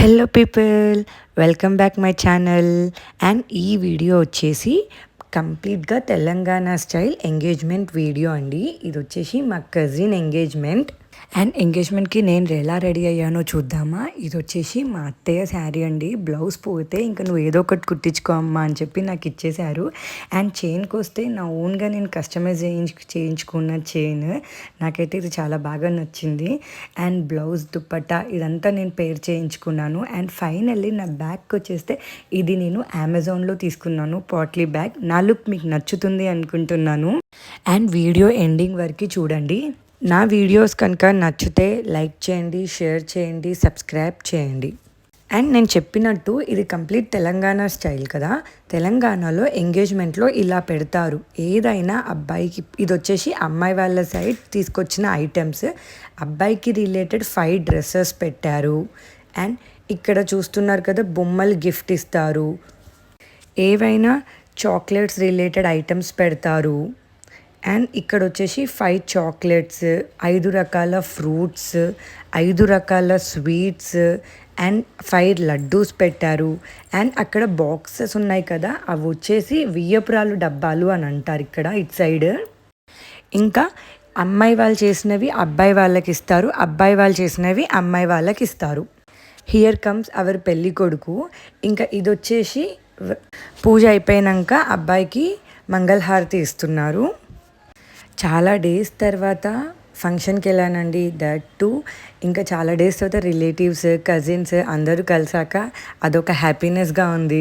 Hello people, welcome back my channel. And ఈ video వచ్చేసి కంప్లీట్గా తెలంగాణ స్టైల్ ఎంగేజ్మెంట్ వీడియో అండి. ఇది వచ్చేసి మా కజిన్ ఎంగేజ్మెంట్. అండ్ ఎంగేజ్మెంట్కి నేను ఎలా రెడీ అయ్యానో చూద్దామా. ఇది వచ్చేసి మా అత్తయ్య శారీ అండి. బ్లౌజ్ పోతే ఇంకా నువ్వు ఏదో ఒకటి కుట్టించుకో అమ్మా అని చెప్పి నాకు ఇచ్చేశారు. అండ్ చైన్కి వస్తే నా ఓన్గా నేను కస్టమైజ్ చేయించుకున్న చైన్. నాకైతే ఇది చాలా బాగా నచ్చింది. అండ్ బ్లౌజ్ దుప్పట్టా ఇదంతా నేను పేర్ చేయించుకున్నాను. అండ్ ఫైనల్లీ నా బ్యాగ్కి వచ్చేస్తే ఇది నేను అమెజాన్లో తీసుకున్నాను, పాట్లీ బ్యాగ్. నా లుక్ మీకు నచ్చుతుంది అనుకుంటున్నాను. అండ్ వీడియో ఎండింగ్ వరకు చూడండి. నా వీడియోస్ కనుక నచ్చితే లైక్ చేయండి, షేర్ చేయండి, సబ్స్క్రైబ్ చేయండి. అండ్ నేను చెప్పినట్టు ఇది కంప్లీట్ తెలంగాణ స్టైల్ కదా. తెలంగాణలో ఎంగేజ్మెంట్లో ఇలా పెడతారు. ఏదైనా అబ్బాయికి, ఇది వచ్చేసి అమ్మాయి వాళ్ళ సైడ్ తీసుకొచ్చిన ఐటమ్స్. అబ్బాయికి రిలేటెడ్ 5 డ్రెస్సెస్ పెట్టారు. అండ్ ఇక్కడ చూస్తున్నారు కదా, బొమ్మలు గిఫ్ట్ ఇస్తారు. ఏవైనా చాక్లెట్స్ రిలేటెడ్ ఐటమ్స్ పెడతారు. అండ్ ఇక్కడ వచ్చేసి 5 చాక్లెట్స్, 5 రకాల ఫ్రూట్స్, 5 రకాల స్వీట్స్ అండ్ 5 లడ్డూస్ పెట్టారు. అండ్ అక్కడ బాక్సెస్ ఉన్నాయి కదా, అవి వచ్చేసి వియ్యపురాలు డబ్బాలు అని అంటారు ఇక్కడ ఇటు సైడ్. ఇంకా అమ్మాయి వాళ్ళు చేసినవి అబ్బాయి వాళ్ళకి ఇస్తారు, అబ్బాయి వాళ్ళు చేసినవి అమ్మాయి వాళ్ళకి ఇస్తారు. హియర్ కమ్స్ అవర్ పెళ్ళి కొడుకు. ఇంకా ఇది వచ్చేసి పూజ అయిపోయాక అబ్బాయికి మంగళహారతి ఇస్తున్నారు. చాలా డేస్ తర్వాత ఫంక్షన్కి వెళ్ళానండి. దట్ టు ఇంకా చాలా డేస్ తర్వాత రిలేటివ్స్, కజిన్స్ అందరూ కలిసాక అదొక హ్యాపీనెస్గా ఉంది.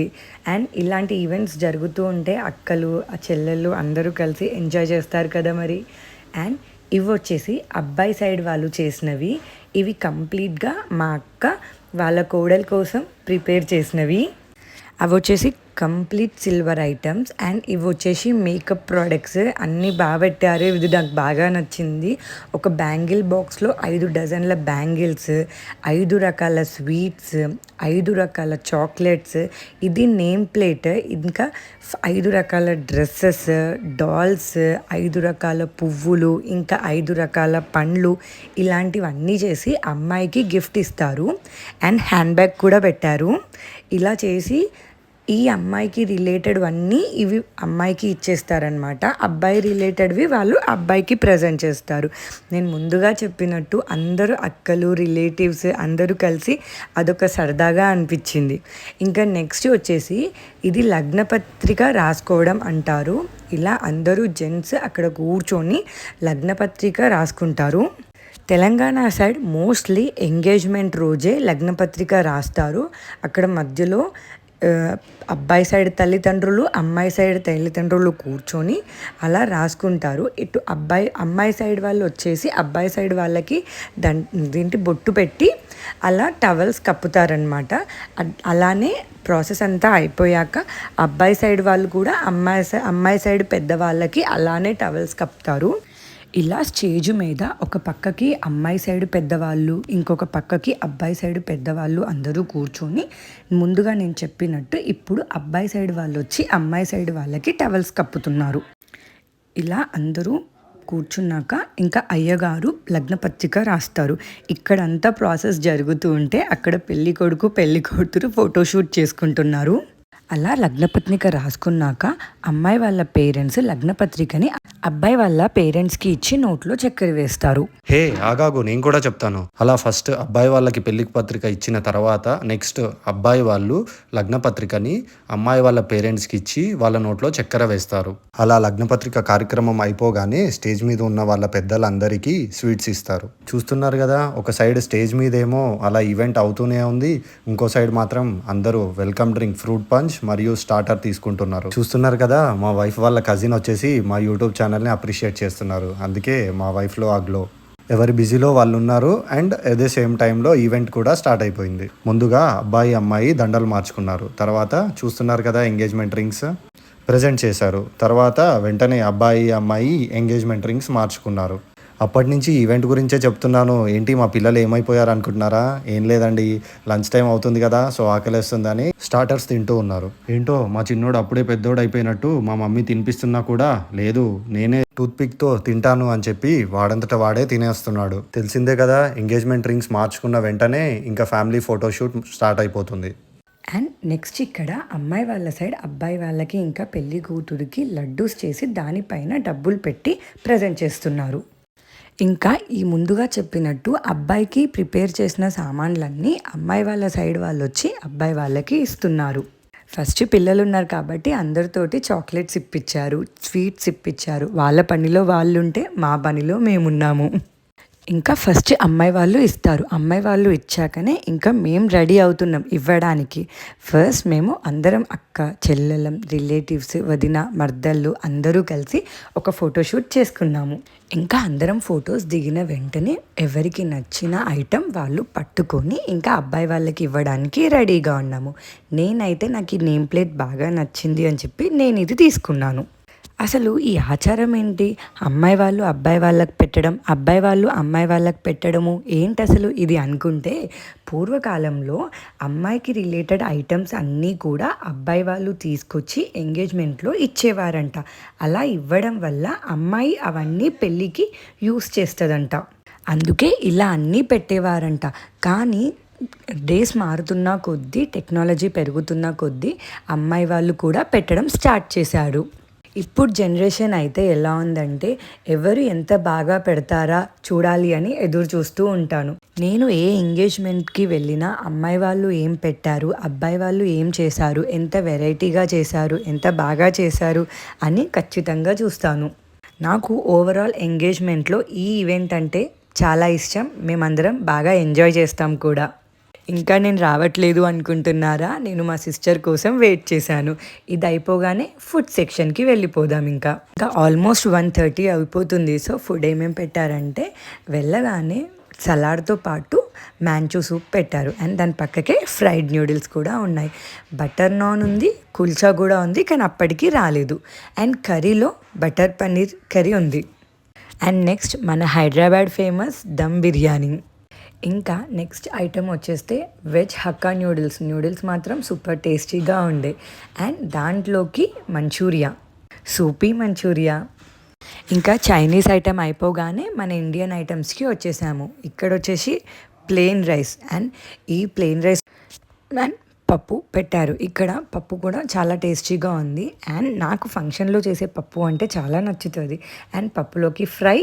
అండ్ ఇలాంటి ఈవెంట్స్ జరుగుతూ ఉంటే అక్కలు, ఆ చెల్లెళ్ళు అందరూ కలిసి ఎంజాయ్ చేస్తారు కదా మరి. అండ్ ఇవి వచ్చేసి అబ్బాయి సైడ్ వాళ్ళు చేసినవి. ఇవి కంప్లీట్గా మా అక్క వాళ్ళ కోడల కోసం ప్రిపేర్ చేసినవి. అవి వచ్చేసి కంప్లీట్ సిల్వర్ ఐటమ్స్. అండ్ ఇవి వచ్చేసి మేకప్ ప్రోడక్ట్స్ అన్నీ బాగా పెట్టారు. ఇది నాకు బాగా నచ్చింది. ఒక బ్యాంగిల్ బాక్స్లో 5 డజన్ల బ్యాంగిల్స్, 5 రకాల స్వీట్స్, 5 రకాల చాక్లెట్స్, ఇది నేమ్ ప్లేట్, ఇంకా 5 రకాల డ్రెస్సెస్, డాల్స్, 5 రకాల పువ్వులు, ఇంకా 5 రకాల పండ్లు, ఇలాంటివన్నీ చేసి అమ్మాయికి గిఫ్ట్ ఇస్తారు. అండ్ హ్యాండ్ బ్యాగ్ కూడా పెట్టారు. ఇలా చేసి ఈ అమ్మాయికి రిలేటెడ్ అన్నీ ఇవి అమ్మాయికి ఇచ్చేస్తారనమాట. అబ్బాయి రిలేటెడ్వి వాళ్ళు అబ్బాయికి ప్రజెంట్ చేస్తారు. నేను ముందుగా చెప్పినట్టు అందరూ అక్కలు, రిలేటివ్స్ అందరూ కలిసి అదొక సరదాగా అనిపించింది. ఇంకా నెక్స్ట్ వచ్చేసి ఇది లగ్నపత్రిక రాసుకోవడం అంటారు. ఇలా అందరూ జెంట్స్ అక్కడ కూర్చొని లగ్నపత్రిక రాసుకుంటారు. తెలంగాణ సైడ్ మోస్ట్లీ ఎంగేజ్మెంట్ రోజే లగ్నపత్రిక రాస్తారు. అక్కడ మధ్యలో అబ్బాయి సైడ్ తల్లిదండ్రులు, అమ్మాయి సైడ్ తల్లిదండ్రులు కూర్చొని అలా రాసుకుంటారు. ఇటు అమ్మాయి సైడ్ వాళ్ళు వచ్చేసి అబ్బాయి సైడ్ వాళ్ళకి దీంటి బొట్టు పెట్టి అలా టవల్స్ కప్పుతారనమాట. అలానే ప్రాసెస్ అంతా అయిపోయాక అబ్బాయి సైడ్ వాళ్ళు కూడా అమ్మాయి సైడ్ పెద్దవాళ్ళకి అలానే టవల్స్ కప్పుతారు. ఇలా స్టేజ్ మీద ఒక పక్కకి అమ్మాయి సైడ్ పెద్దవాళ్ళు, ఇంకొక పక్కకి అబ్బాయి సైడ్ పెద్దవాళ్ళు అందరూ కూర్చొని ముందుగా నేను చెప్పినట్టు ఇప్పుడు అబ్బాయి సైడ్ వాళ్ళు వచ్చి అమ్మాయి సైడ్ వాళ్ళకి టవల్స్ కప్పుతున్నారు. ఇలా అందరూ కూర్చున్నాక ఇంకా అయ్యగారు లగ్నపత్రిక రాస్తారు. ఇక్కడంతా ప్రాసెస్ జరుగుతూ ఉంటే అక్కడ పెళ్ళి కొడుకు పెళ్ళి కూతురు ఫోటోషూట్ చేసుకుంటున్నారు. అలా లగ్నపత్రిక రాసుకున్నాక అమ్మాయి వాళ్ళ పేరెంట్స్ లగ్నపత్రికని అబ్బాయి వాళ్ళ పేరెంట్స్కి ఇచ్చి నోట్లో చక్కెర వేస్తారు. హే ఆగాగు, నేను కూడా చెప్తాను. అలా ఫస్ట్ అబ్బాయి వాళ్ళకి పెళ్లి పత్రిక ఇచ్చిన తర్వాత నెక్స్ట్ అబ్బాయి వాళ్ళు లగ్నపత్రికని అమ్మాయి వాళ్ళ పేరెంట్స్కి ఇచ్చి వాళ్ళ నోట్లో చక్కెర వేస్తారు. అలా లగ్నపత్రిక కార్యక్రమం అయిపోగానే స్టేజ్ మీద ఉన్న వాళ్ళ పెద్దలందరికీ స్వీట్స్ ఇస్తారు. చూస్తున్నారు కదా, ఒక సైడ్ స్టేజ్ మీదేమో అలా ఈవెంట్ అవుతూనే ఉంది, ఇంకో సైడ్ మాత్రం అందరూ వెల్కమ్ డ్రింక్, ఫ్రూట్ పంచ్ మరియు స్టార్టర్ తీసుకుంటున్నారు. చూస్తున్నారు కదా, మా వైఫ్ వాళ్ళ కజిన్ వచ్చేసి మా యూట్యూబ్ ఛానల్ని అప్రిషియేట్ చేస్తున్నారు. అందుకే మా వైఫ్లో ఆ గ్లో. ఎవరి బిజీలో వాళ్ళు ఉన్నారు. అండ్ అదే సేమ్ టైంలో ఈవెంట్ కూడా స్టార్ట్ అయిపోయింది. ముందుగా అబ్బాయి అమ్మాయి దండలు మార్చుకున్నారు. తర్వాత చూస్తున్నారు కదా, ఎంగేజ్మెంట్ రింగ్స్ ప్రజెంట్ చేశారు. తర్వాత వెంటనే అబ్బాయి అమ్మాయి ఎంగేజ్మెంట్ రింగ్స్ మార్చుకున్నారు. అప్పటి నుంచి ఈవెంట్ గురించే చెప్తున్నాను. ఏంటి మా పిల్లలు ఏమైపోయారు అనుకుంటున్నారా? ఏం లేదండి, లంచ్ టైం అవుతుంది కదా, సో ఆకలేస్తుందని స్టార్టర్స్ తింటూ ఉన్నారు. ఏంటో మా చిన్నోడు అప్పుడే పెద్దోడు అయిపోయినట్టు మా మమ్మీ తినిపిస్తున్నా కూడా లేదు, నేనే టూత్పిక్తో తింటాను అని చెప్పి వాడంతట వాడే తినేస్తున్నాడు. తెలిసిందే కదా, ఎంగేజ్మెంట్ రింగ్స్ మార్చుకున్న వెంటనే ఇంకా ఫ్యామిలీ ఫోటోషూట్ స్టార్ట్ అయిపోతుంది. అండ్ నెక్స్ట్ ఇక్కడ అమ్మాయి వాళ్ళ సైడ్ అబ్బాయి వాళ్ళకి ఇంకా పెళ్లి కూతురికి లడ్డూస్ చేసి దానిపైన డబ్బులు పెట్టి ప్రజెంట్ చేస్తున్నారు. ఇంకా ఈ ముందుగా చెప్పినట్టు అబ్బాయికి ప్రిపేర్ చేసిన సామాన్లన్నీ అమ్మాయి వాళ్ళ సైడ్ వాళ్ళు వచ్చి అబ్బాయి వాళ్ళకి ఇస్తున్నారు. ఫస్ట్ పిల్లలు ఉన్నారు కాబట్టి అందరితోటి చాక్లెట్స్ ఇప్పించారు, స్వీట్స్ ఇప్పించారు. వాళ్ళ పనిలో వాళ్ళు ఉంటే మా పనిలో మేమున్నాము. ఇంకా ఫస్ట్ అమ్మాయి వాళ్ళు ఇస్తారు. అమ్మాయి వాళ్ళు ఇచ్చాకనే ఇంకా మేము రెడీ అవుతున్నాం ఇవ్వడానికి. ఫస్ట్ మేము అందరం అక్క చెల్లెలం రిలేటివ్స్ వదిన మర్దళ్ళు అందరూ కలిసి ఒక ఫోటోషూట్ చేసుకున్నాము. ఇంకా అందరం ఫొటోస్ దిగిన వెంటనే ఎవరికి నచ్చిన ఐటెం వాళ్ళు పట్టుకొని ఇంకా అబ్బాయి వాళ్ళకి ఇవ్వడానికి రెడీగా ఉన్నాము. నేనైతే నాకు ఈ నేమ్ ప్లేట్ బాగా నచ్చింది అని చెప్పి నేను ఇది తీసుకున్నాను. అసలు ఈ ఆచారం ఏంటి? అమ్మాయి వాళ్ళు అబ్బాయి వాళ్ళకి పెట్టడం, అబ్బాయి వాళ్ళు అమ్మాయి వాళ్ళకి పెట్టడము ఏంటి అసలు ఇది అనుకుంటే, పూర్వకాలంలో అమ్మాయికి రిలేటెడ్ ఐటమ్స్ అన్నీ కూడా అబ్బాయి వాళ్ళు తీసుకొచ్చి ఎంగేజ్మెంట్లో ఇచ్చేవారంట. అలా ఇవ్వడం వల్ల అమ్మాయి అవన్నీ పెళ్ళికి యూస్ చేస్తుందంట. అందుకే ఇలా అన్నీ పెట్టేవారంట. కానీ డేస్ మారుతున్న కొద్దీ, టెక్నాలజీ పెరుగుతున్న కొద్దీ అమ్మాయి వాళ్ళు కూడా పెట్టడం స్టార్ట్ చేశారు. ఇప్పుడు జనరేషన్ అయితే ఎలా ఉందంటే ఎవరు ఎంత బాగా పెడతారా చూడాలి అని ఎదురు చూస్తూ ఉంటాను. నేను ఏ ఎంగేజ్మెంట్కి వెళ్ళినా అమ్మాయి వాళ్ళు ఏం పెట్టారు, అబ్బాయి వాళ్ళు ఏం చేశారు, ఎంత వెరైటీగా చేశారు, ఎంత బాగా చేశారు అని ఖచ్చితంగా చూస్తాను. నాకు ఓవరాల్ ఎంగేజ్మెంట్లో ఈ ఈవెంట్ అంటే చాలా ఇష్టం. మేమందరం బాగా ఎంజాయ్ చేస్తాం కూడా. ఇంకా నేను రావట్లేదు అనుకుంటున్నారా? నేను మా సిస్టర్ కోసం వెయిట్ చేశాను. ఇది అయిపోగానే ఫుడ్ సెక్షన్కి వెళ్ళిపోదాం. ఇంకా ఆల్మోస్ట్ 1:30 అయిపోతుంది. సో ఫుడ్ ఏమేమి పెట్టారంటే వెళ్ళగానే సలాడ్తో పాటు మ్యాంచో సూప్ పెట్టారు. అండ్ దాని పక్కకే ఫ్రైడ్ న్యూడిల్స్ కూడా ఉన్నాయి. బటర్ నాన్ ఉంది, కుల్చా కూడా ఉంది, కానీ అప్పటికి రాలేదు. అండ్ కర్రీలో బటర్ పన్నీర్ కర్రీ ఉంది. అండ్ నెక్స్ట్ మన హైదరాబాద్ ఫేమస్ దమ్ బిర్యానీ. ఇంకా నెక్స్ట్ ఐటమ్ వచ్చేస్తే వెజ్ హక్కా న్యూడిల్స్ మాత్రం సూపర్ టేస్టీగా ఉండే. అండ్ దాంట్లోకి మంచూరియా, సూపీ మంచూరియా. ఇంకా చైనీస్ ఐటమ్ అయిపోగానే మన ఇండియన్ ఐటమ్స్కి వచ్చేసాము. ఇక్కడ వచ్చేసి ప్లెయిన్ రైస్. అండ్ ఈ ప్లెయిన్ రైస్ అండ్ పప్పు పెట్టారు. ఇక్కడ పప్పు కూడా చాలా టేస్టీగా ఉంది. అండ్ నాకు ఫంక్షన్లో చేసే పప్పు అంటే చాలా నచ్చుతుంది. అండ్ పప్పులోకి ఫ్రై.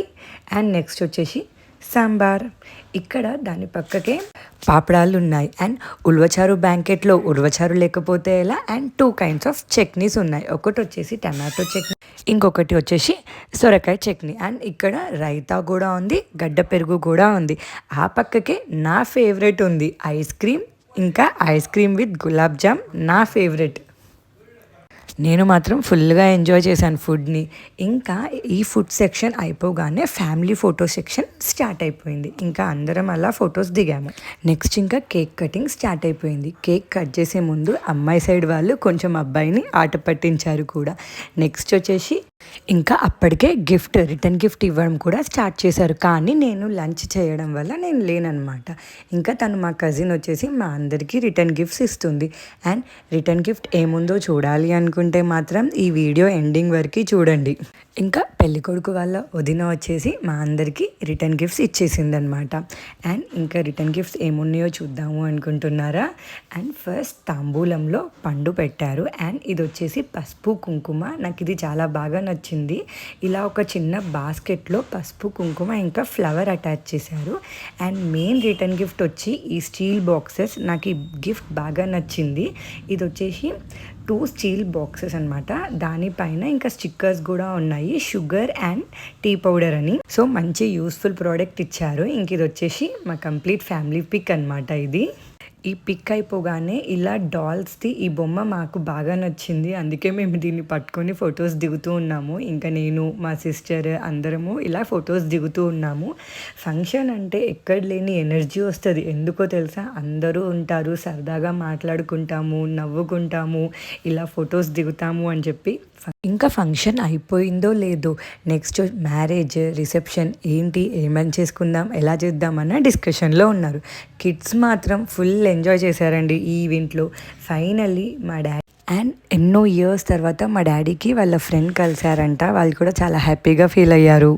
అండ్ నెక్స్ట్ వచ్చేసి సాంబార్. ఇక్కడ దాని పక్కకే పాపడాలు ఉన్నాయి. అండ్ ఉల్వచారు బ్యాంకెట్లో ఉల్వచారు లేకపోతే ఎలా. అండ్ 2 kinds ఆఫ్ చట్నీస్ ఉన్నాయి. ఒకటి వచ్చేసి టమాటో చట్నీ, ఇంకొకటి వచ్చేసి సొరకాయ చట్నీ. అండ్ ఇక్కడ రైతా కూడా ఉంది, గడ్డ పెరుగు కూడా ఉంది. ఆ పక్కకే నా ఫేవరెట్ ఉంది, ఐస్ క్రీమ్. ఇంకా ice cream with gulab jam నా ఫేవరెట్. నేను మాత్రం ఫుల్గా ఎంజాయ్ చేశాను ఫుడ్ని. ఇంకా ఈ ఫుడ్ సెక్షన్ అయిపోగానే ఫ్యామిలీ ఫోటో సెక్షన్ స్టార్ట్ అయిపోయింది. ఇంకా అందరం అలా ఫొటోస్ దిగాము. నెక్స్ట్ ఇంకా కేక్ కటింగ్ స్టార్ట్ అయిపోయింది. కేక్ కట్ చేసే ముందు అమ్మాయి సైడ్ వాళ్ళు కొంచెం అబ్బాయిని ఆట పట్టించారు కూడా. నెక్స్ట్ వచ్చేసి ఇంకా అప్పటికే రిటర్న్ గిఫ్ట్ ఇవ్వడం కూడా స్టార్ట్ చేశారు. కానీ నేను లంచ్ చేయడం వల్ల నేను లేననమాట. ఇంకా తను మా కజిన్ వచ్చేసి మా అందరికీ రిటర్న్ గిఫ్ట్స్ ఇస్తుంది. అండ్ రిటర్న్ గిఫ్ట్ ఏముందో చూడాలి అనుకుంటే మాత్రం ఈ వీడియో ఎండింగ్ వరకు చూడండి. ఇంకా పెళ్ళికొడుకు వాళ్ళ వదిన వచ్చేసి మా అందరికీ రిటర్న్ గిఫ్ట్స్ ఇచ్చేసిందనమాట. అండ్ ఇంకా రిటర్న్ గిఫ్ట్స్ ఏమున్నాయో చూద్దాము అనుకుంటున్నారా? అండ్ ఫస్ట్ తాంబూలంలో పండు పెట్టారు. అండ్ ఇది వచ్చేసి పసుపు కుంకుమ. నాకు ఇది చాలా బాగా నచ్చింది. ఇలా ఒక చిన్న బాస్కెట్లో పసుపు కుంకుమ ఇంకా ఫ్లవర్ అటాచ్ చేశారు. అండ్ మెయిన్ రిటర్న్ గిఫ్ట్ వచ్చి ఈ స్టీల్ బాక్సెస్. నాకు ఈ గిఫ్ట్ బాగా నచ్చింది. ఇది వచ్చేసి 2 స్టీల్ బాక్సెస్ అనమాట. దానిపైన ఇంకా స్టిక్కర్స్ కూడా ఉన్నాయి, షుగర్ అండ్ టీ పౌడర్ అని. సో మంచి యూస్ఫుల్ ప్రోడక్ట్ ఇచ్చారు. ఇంక ఇది వచ్చేసి మా కంప్లీట్ ఫ్యామిలీ పిక్ అనమాట ఇది. ఈ పిక్ అయిపోగానే ఇలా డాల్స్ది ఈ బొమ్మ మాకు బాగా నచ్చింది. అందుకే మేము దీన్ని పట్టుకొని ఫొటోస్ దిగుతూ ఉన్నాము. ఇంకా నేను మా సిస్టర్ అందరము ఇలా ఫొటోస్ దిగుతూ ఉన్నాము. ఫంక్షన్ అంటే ఎక్కడ లేని ఎనర్జీ వస్తుంది. ఎందుకో తెలుసా, అందరూ ఉంటారు, సరదాగా మాట్లాడుకుంటాము, నవ్వుకుంటాము, ఇలా ఫొటోస్ దిగుతాము అని చెప్పి. ఇంకా ఫంక్షన్ అయిపోయిందో లేదో నెక్స్ట్ మ్యారేజ్ రిసెప్షన్ ఏంటి, ఏమని చేసుకుందాం, ఎలా చేద్దామన్న డిస్కషన్లో ఉన్నారు. కిడ్స్ మాత్రం ఫుల్ ఎంజాయ్ చేశారండి ఈ ఈవెంట్లో. ఫైనల్లీ మా డాడీ అండ్ ఎన్నో ఇయర్స్ తర్వాత మా డాడీకి వాళ్ళ ఫ్రెండ్ కలిశారంట. వాళ్ళు కూడా చాలా హ్యాపీగా ఫీల్ అయ్యారు.